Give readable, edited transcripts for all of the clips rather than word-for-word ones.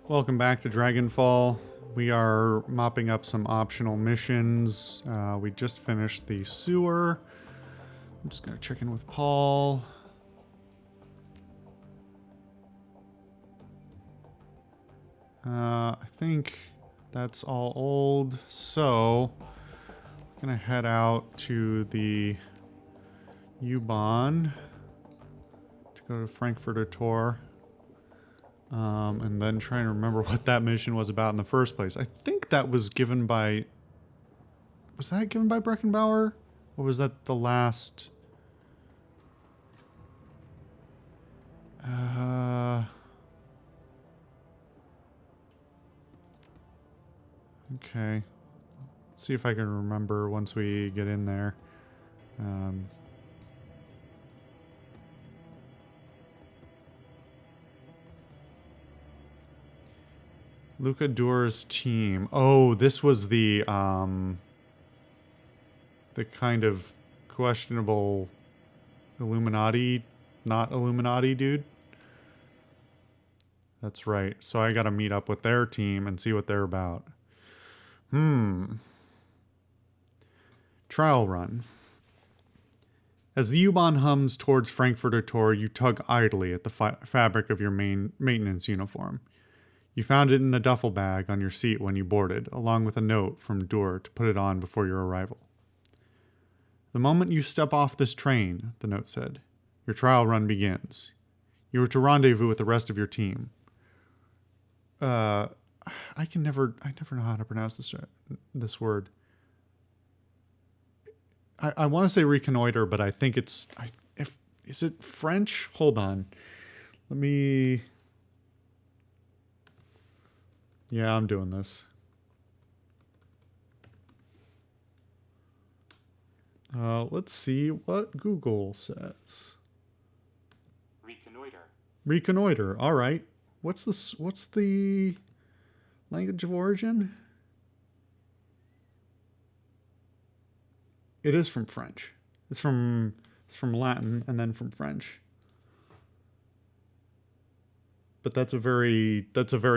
Welcome back to Dragonfall. We are mopping up some optional missions. We just finished the sewer. I'm just going to check in with Paul. I think that's all old. So, I'm going to head out to the U-Bahn to go to Frankfurter Tor. And then trying to remember what that mission was about in the first place. I think that was given by... Was that given by Breckenbauer? Or was that the last... Okay. Let's see if I can remember once we get in there. Luca Dora's team. Oh, this was the kind of questionable Illuminati, not Illuminati dude. That's right. So I gotta meet up with their team and see what they're about. Trial run. As the U-Bahn hums towards Frankfurter Tor, you tug idly at the fabric of your maintenance uniform. You found it in a duffel bag on your seat when you boarded, along with a note from Dur to put it on before your arrival. The moment you step off this train, the note said, your trial run begins. You are to rendezvous with the rest of your team. I never know how to pronounce this word. I want to say reconnoiter, but I think it's... is it French? Hold on. Let me... Yeah, I'm doing this. Let's see what Google says. Reconnoiter. Reconnoiter. All right. What's the language of origin? It is from French. It's from Latin and then from French. But that's a very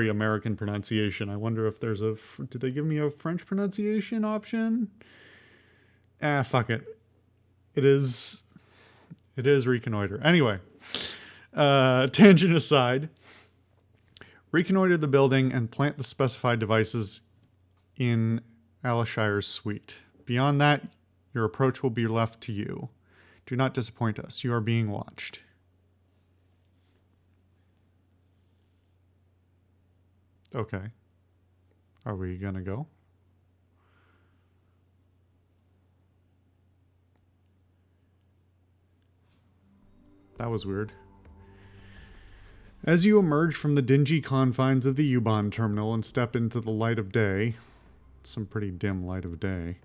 American pronunciation. I wonder if there's did they give me a French pronunciation option? Fuck it. It is reconnoiter. Anyway, tangent aside, reconnoiter the building and plant the specified devices in Alishire's suite. Beyond that, your approach will be left to you. Do not disappoint us. You are being watched. Okay. Are we gonna go? That was weird. As you emerge from the dingy confines of the U-Bahn terminal and step into the light of day, some pretty dim light of day,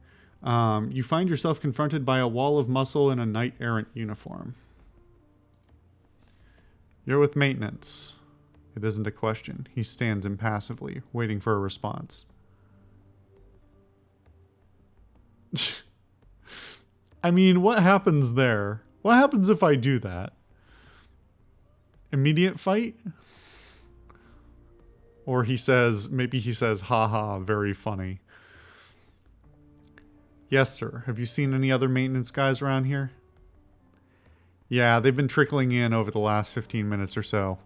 you find yourself confronted by a wall of muscle in a knight-errant uniform. You're with maintenance. It isn't a question. He stands impassively, waiting for a response. I mean, what happens there? What happens if I do that? Immediate fight? Or maybe he says, haha, very funny. Yes, sir. Have you seen any other maintenance guys around here? Yeah, they've been trickling in over the last 15 minutes or so.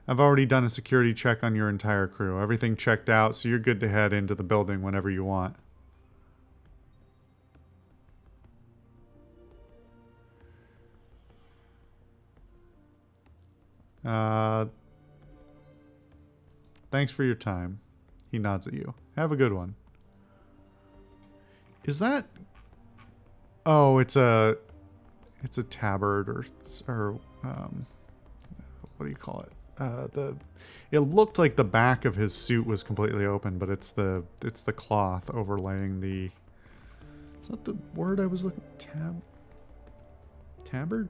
I've already done a security check on your entire crew. Everything checked out, so you're good to head into the building whenever you want. Thanks for your time. He nods at you. Have a good one. Is that... Oh, it's a tabard or what do you call it? It looked like the back of his suit was completely open, but it's the cloth overlaying the... Is that the word I was looking... Tabard?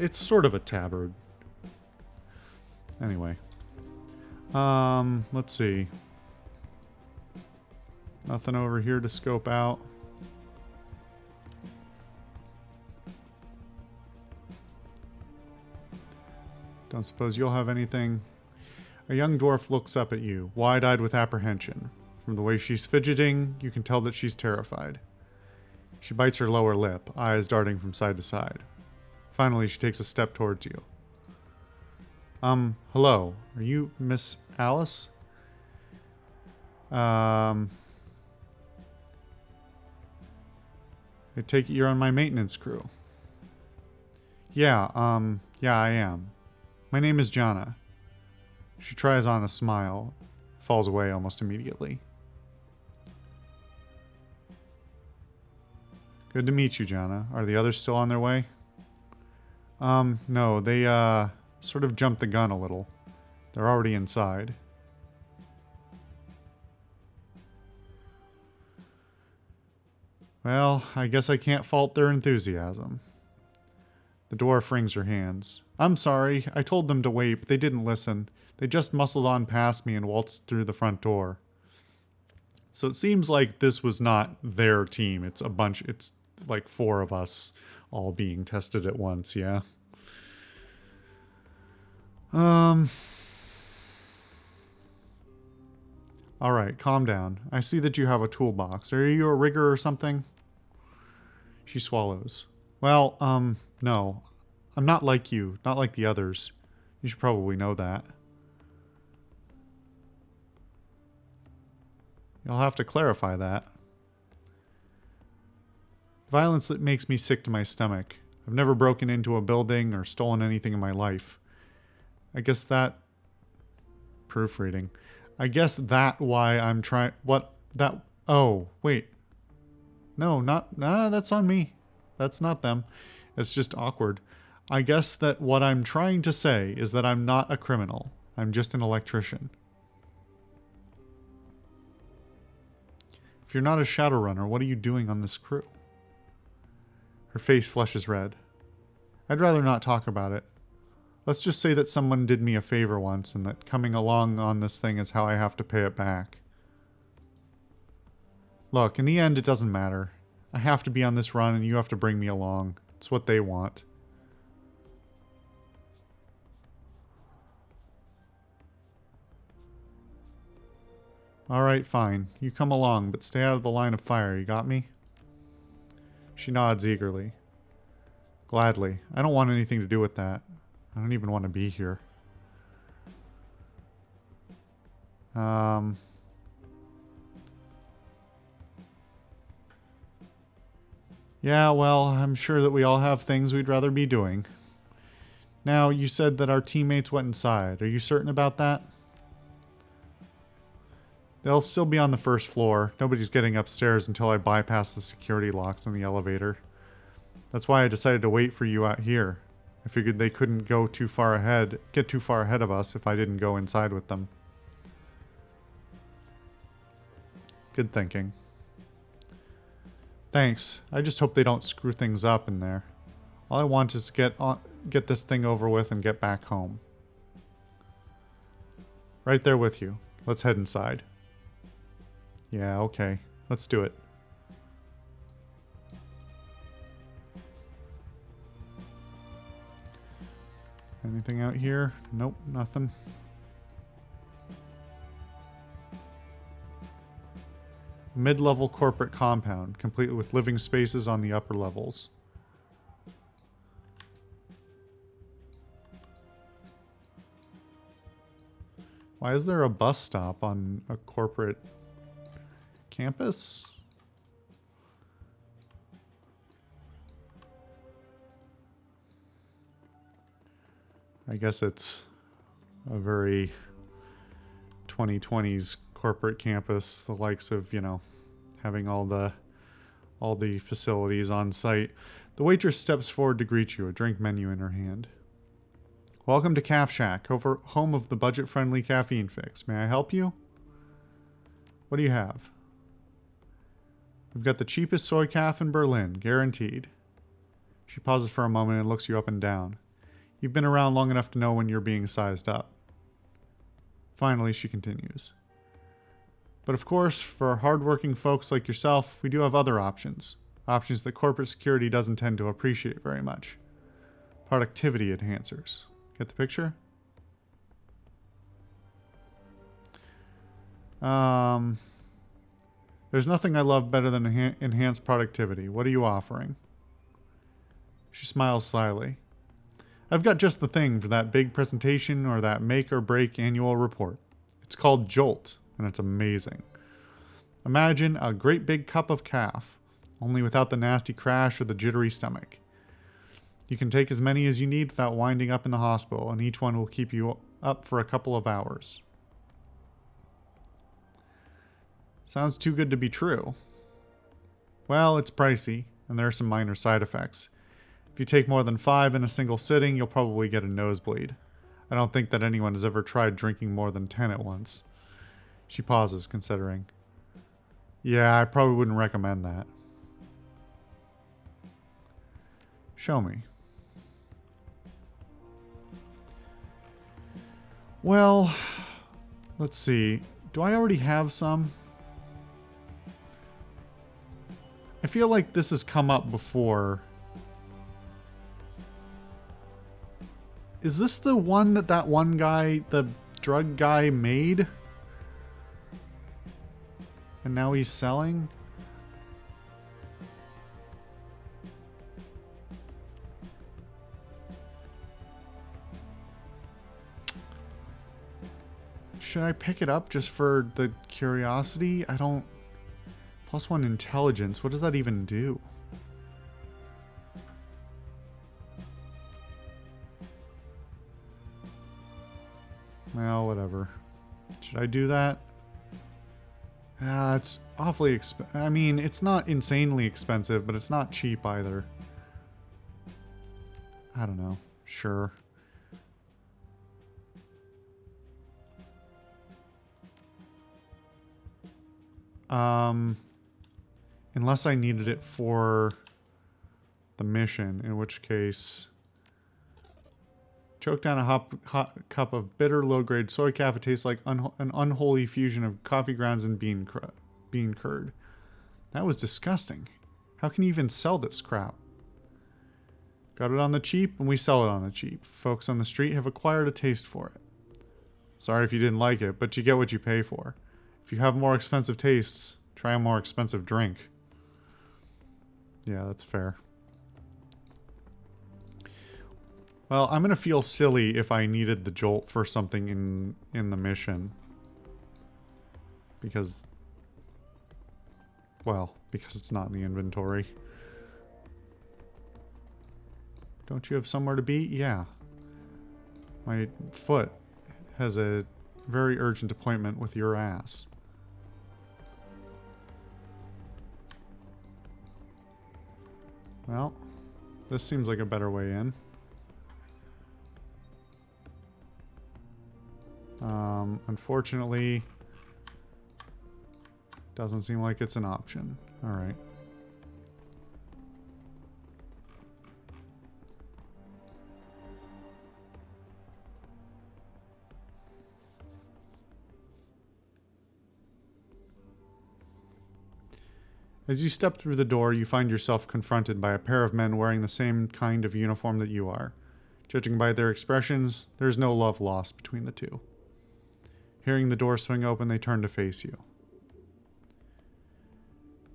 It's sort of a tabard. Anyway. Let's see. Nothing over here to scope out. Don't suppose you'll have anything. A young dwarf looks up at you, wide-eyed with apprehension. From the way she's fidgeting, you can tell that she's terrified. She bites her lower lip, eyes darting from side to side. Finally, she takes a step towards you. Hello. Are you Miss Alice? I take it you're on my maintenance crew. Yeah, I am. My name is Jana. She tries on a smile, falls away almost immediately. Good to meet you, Jana. Are the others still on their way? No, they, sort of jumped the gun a little. They're already inside. Well, I guess I can't fault their enthusiasm. The dwarf wrings her hands. I'm sorry, I told them to wait, but they didn't listen. They just muscled on past me and waltzed through the front door. So it seems like this was not their team. It's a bunch, it's like 4 of us all being tested at once, yeah? Alright, calm down. I see that you have a toolbox. Are you a rigger or something? She swallows. Well, no. I'm not like you. Not like the others. You should probably know that. You'll have to clarify that. Violence that makes me sick to my stomach. I've never broken into a building or stolen anything in my life. I guess that... Proofreading. I guess that why I'm trying... What? That... Oh, wait. No, not... Nah, that's on me. That's not them. It's just awkward. I guess that what I'm trying to say is that I'm not a criminal. I'm just an electrician. If you're not a Shadowrunner, what are you doing on this crew? Her face flushes red. I'd rather not talk about it. Let's just say that someone did me a favor once and that coming along on this thing is how I have to pay it back. Look, in the end, it doesn't matter. I have to be on this run and you have to bring me along. It's what they want. Alright, fine. You come along, but stay out of the line of fire, you got me? She nods eagerly. Gladly. I don't want anything to do with that. I don't even want to be here. Yeah, well, I'm sure that we all have things we'd rather be doing. Now, you said that our teammates went inside. Are you certain about that? They'll still be on the first floor. Nobody's getting upstairs until I bypass the security locks on the elevator. That's why I decided to wait for you out here. I figured they couldn't get too far ahead of us if I didn't go inside with them. Good thinking. Thanks. I just hope they don't screw things up in there. All I want is to get this thing over with and get back home. Right there with you. Let's head inside. Yeah, okay. Let's do it. Anything out here? Nope, nothing. Mid-level corporate compound, complete with living spaces on the upper levels. Why is there a bus stop on a corporate campus? I guess it's a very 2020s corporate campus, the likes of, you know, having all the facilities on site. The waitress steps forward to greet you, a drink menu in her hand. Welcome to Caf Shack, home of the budget-friendly caffeine fix. May I help you? What do you have? We've got the cheapest soy caf in Berlin, guaranteed. She pauses for a moment and looks you up and down. You've been around long enough to know when you're being sized up. Finally, she continues. But of course, for hardworking folks like yourself, we do have other options. Options that corporate security doesn't tend to appreciate very much. Productivity enhancers. Get the picture? There's nothing I love better than enhanced productivity. What are you offering? She smiles slyly. I've got just the thing for that big presentation or that make or break annual report. It's called Jolt, and it's amazing. Imagine a great big cup of calf, only without the nasty crash or the jittery stomach. You can take as many as you need without winding up in the hospital, and each one will keep you up for a couple of hours. Sounds too good to be true. Well, it's pricey, and there are some minor side effects. If you take more than 5 in a single sitting, you'll probably get a nosebleed. I don't think that anyone has ever tried drinking more than 10 at once. She pauses, considering. Yeah, I probably wouldn't recommend that. Show me. Well, let's see. Do I already have some? I feel like this has come up before. Is this the one that one guy, the drug guy, made? And now he's selling? Should I pick it up just for the curiosity? I don't... +1 intelligence. What does that even do? Well, whatever. Should I do that? It's awfully expensive. I mean, it's not insanely expensive, but it's not cheap either. I don't know. Sure. Unless I needed it for the mission, in which case... Choke down a hot cup of bitter, low-grade soy calf. It tastes like an unholy fusion of coffee grounds and bean curd. That was disgusting. How can you even sell this crap? Got it on the cheap, and we sell it on the cheap. Folks on the street have acquired a taste for it. Sorry if you didn't like it, but you get what you pay for. If you have more expensive tastes, try a more expensive drink. Yeah, that's fair. Well, I'm going to feel silly if I needed the Jolt for something in the mission. Because... well, because it's not in the inventory. Don't you have somewhere to be? Yeah. My foot has a very urgent appointment with your ass. Well, this seems like a better way in. Unfortunately, doesn't seem like it's an option. All right. As you step through the door, you find yourself confronted by a pair of men wearing the same kind of uniform that you are. Judging by their expressions, there's no love lost between the two. Hearing the door swing open, they turn to face you.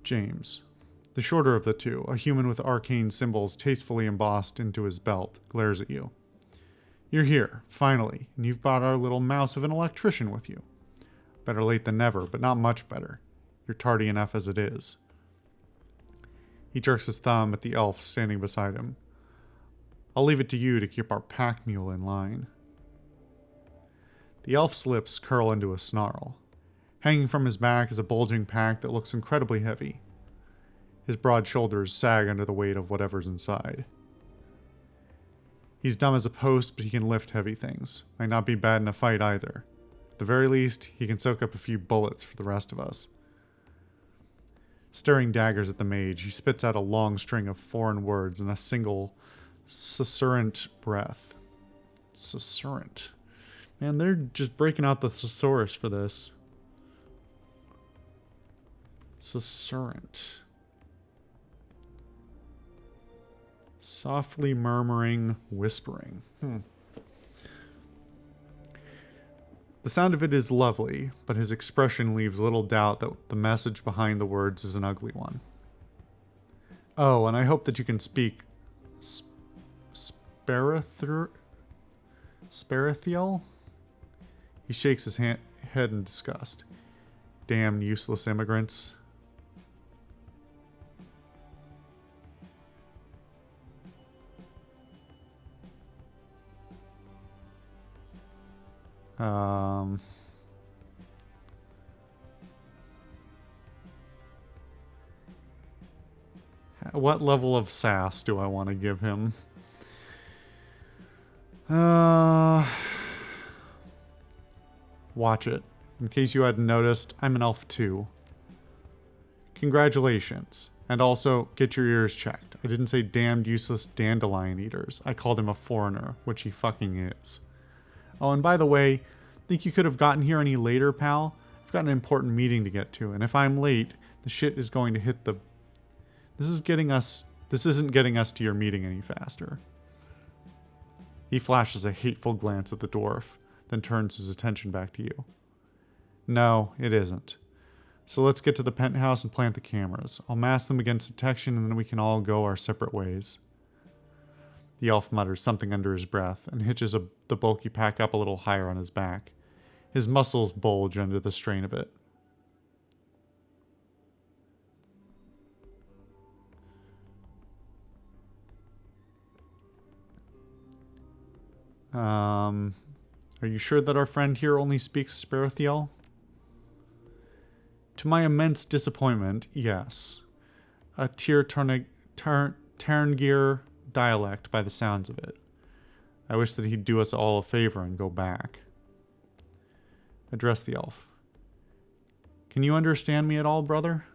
James, the shorter of the two, a human with arcane symbols tastefully embossed into his belt, glares at you. You're here, finally, and you've brought our little mouse of an electrician with you. Better late than never, but not much better. You're tardy enough as it is. He jerks his thumb at the elf standing beside him. I'll leave it to you to keep our pack mule in line. The elf's lips curl into a snarl. Hanging from his back is a bulging pack that looks incredibly heavy. His broad shoulders sag under the weight of whatever's inside. He's dumb as a post, but he can lift heavy things. Might not be bad in a fight either. At the very least, he can soak up a few bullets for the rest of us. Staring daggers at the mage, he spits out a long string of foreign words in a single, susurrant breath. Susurrant. Man, they're just breaking out the thesaurus for this. Susurrant. Softly murmuring, whispering. The sound of it is lovely, but his expression leaves little doubt that the message behind the words is an ugly one. Oh, and I hope that you can speak Sparathiel? He shakes his head in disgust. Damn useless immigrants. What level of sass do I want to give him? Watch it. In case you hadn't noticed, I'm an elf too. Congratulations. And also, get your ears checked. I didn't say damned useless dandelion eaters. I called him a foreigner, which he fucking is. Oh, and by the way, think you could have gotten here any later, pal? I've got an important meeting to get to, and if I'm late, the shit is going to hit the... This isn't getting us to your meeting any faster. He flashes a hateful glance at the dwarf, then turns his attention back to you. No, it isn't. So let's get to the penthouse and plant the cameras. I'll mask them against detection and then we can all go our separate ways. The elf mutters something under his breath and hitches the bulky pack up a little higher on his back. His muscles bulge under the strain of it. Are you sure that our friend here only speaks Sparathiel? To my immense disappointment, yes. A Tarngir dialect by the sounds of it. I wish that he'd do us all a favor and go back. Address the elf. Can you understand me at all, brother?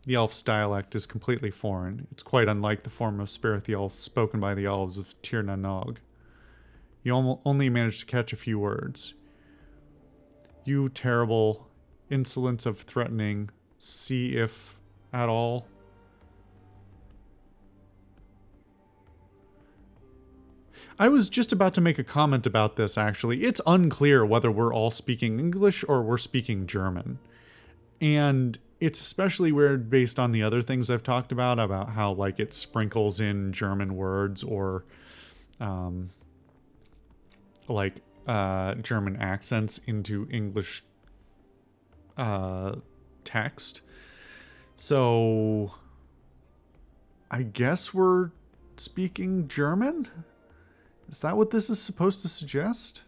The elf's dialect is completely foreign. It's quite unlike the form of Sparathiel spoken by the elves of Tir na Nog. You only managed to catch a few words. You terrible insolence of threatening, see if at all. I was just about to make a comment about this, actually. It's unclear whether we're all speaking English or we're speaking German. And it's especially weird based on the other things I've talked about how, like, it sprinkles in German words or, German accents into English text. So I guess we're speaking German? Is that what this is supposed to suggest?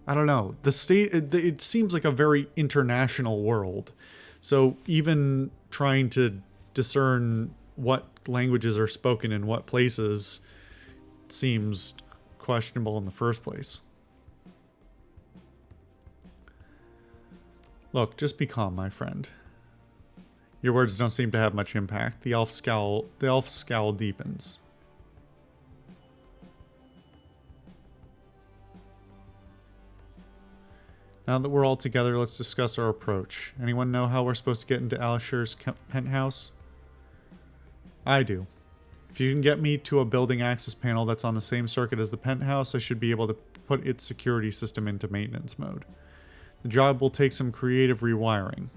I don't know. It seems like a very international world. So even trying to discern what languages are spoken in what places seems questionable in the first place. Look, just be calm, my friend. Your words don't seem to have much impact. The elf's scowl deepens. Now that we're all together, let's discuss our approach. Anyone know how we're supposed to get into Alishir's penthouse? I do. If you can get me to a building access panel that's on the same circuit as the penthouse, I should be able to put its security system into maintenance mode. The job will take some creative rewiring.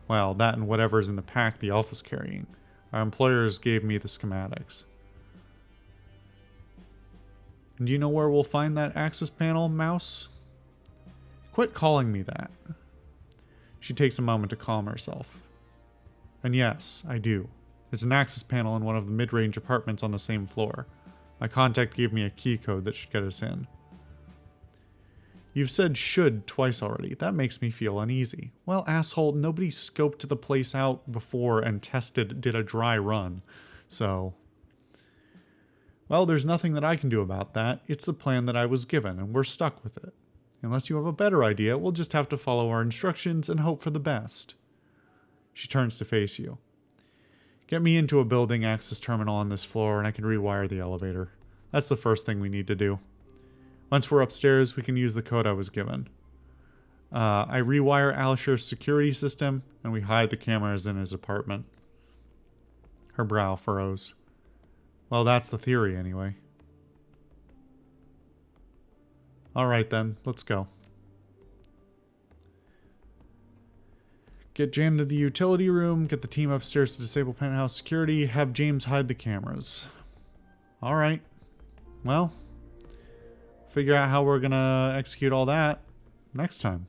Well, that and whatever's in the pack the elf is carrying. Our employers gave me the schematics. And do you know where we'll find that access panel, Mouse? Quit calling me that. She takes a moment to calm herself. And yes, I do. There's an access panel in one of the mid-range apartments on the same floor. My contact gave me a key code that should get us in. You've said should twice already. That makes me feel uneasy. Well, asshole, nobody scoped the place out before and did a dry run. So... well, there's nothing that I can do about that. It's the plan that I was given, and we're stuck with it. Unless you have a better idea, we'll just have to follow our instructions and hope for the best. She turns to face you. Get me into a building access terminal on this floor and I can rewire the elevator. That's the first thing we need to do. Once we're upstairs, we can use the code I was given. I rewire Alishir's security system and we hide the cameras in his apartment. Her brow furrows. Well, that's the theory anyway. Alright then, let's go. Get Jan to the utility room, get the team upstairs to disable penthouse security, have James hide the cameras. Alright. Well, figure out how we're gonna execute all that next time.